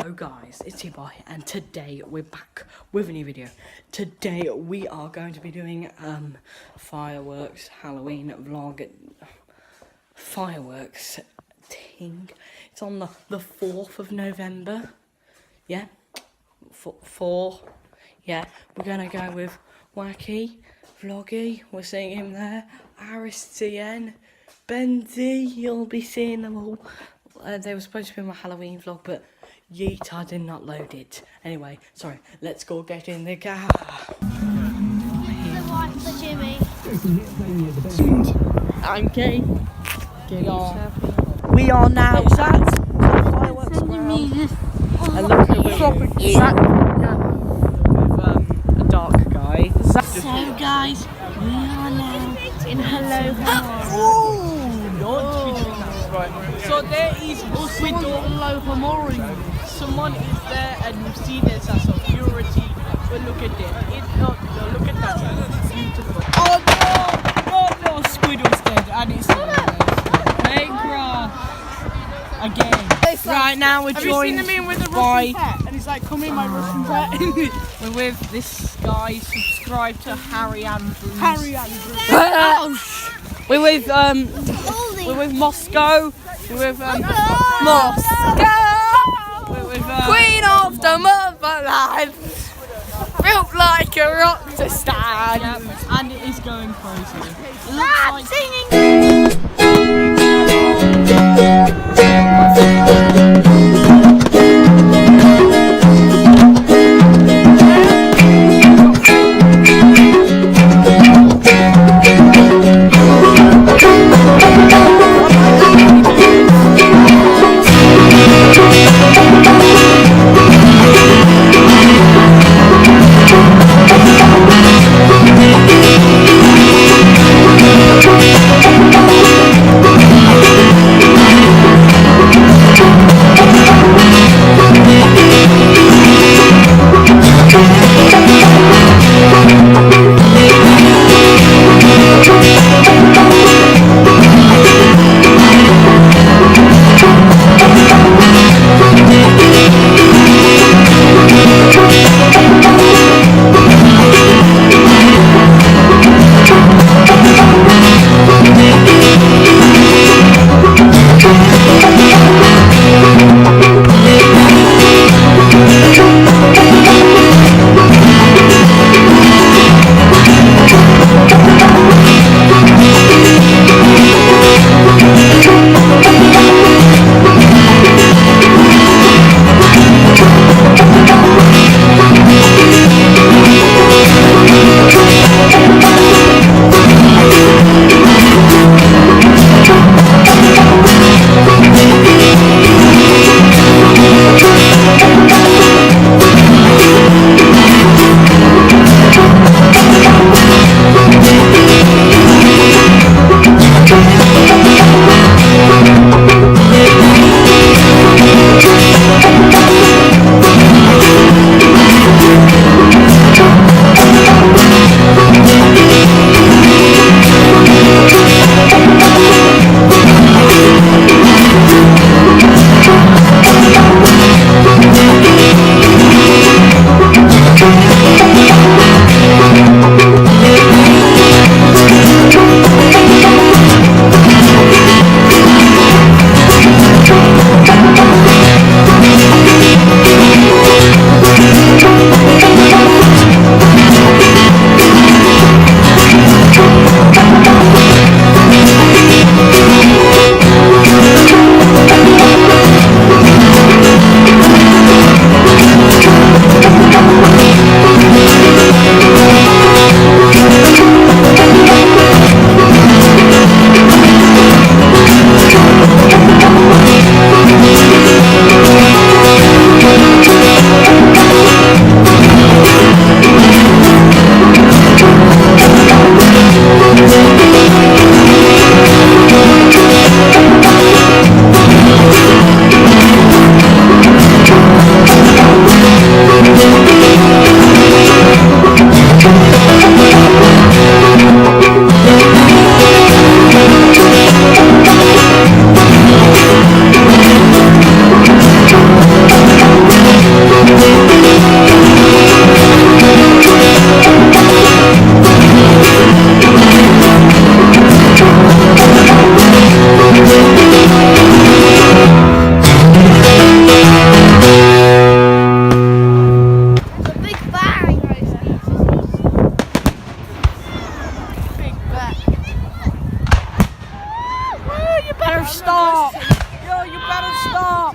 Hello guys, it's your boy, and today we're back with a new video. Today we are going to be doing fireworks Halloween vlog, fireworks thing. It's on the 4th of November, yeah, 4, yeah. We're gonna go with Wacky, Vloggy, we're seeing him there, Aristien, Bendy, you'll be seeing them all. They were supposed to be my Halloween vlog, but yeet, I did not load it. Anyway, sorry, let's go get in the car. I'm Kate. We are now at fireworks ground. And look at with a dark guy. So guys, we are now in Hello Hamori. Right. So there is us with Hello Hamori. someone is there and we've seen this as security. But look at it. No, look at that. It's beautiful. Oh no, Squidward's dead and it's hey bruh. Again. Right now we're joined by And he's like, come in my Russian pet. we're with this guy subscribed to Harry Andrews. We're with Moscow. We're with Moscow. We're with Queen of the Motherland, built like a rock to stand. yeah, and it is going crazy. It Stop looks singing. You better stop! Yo, you better stop!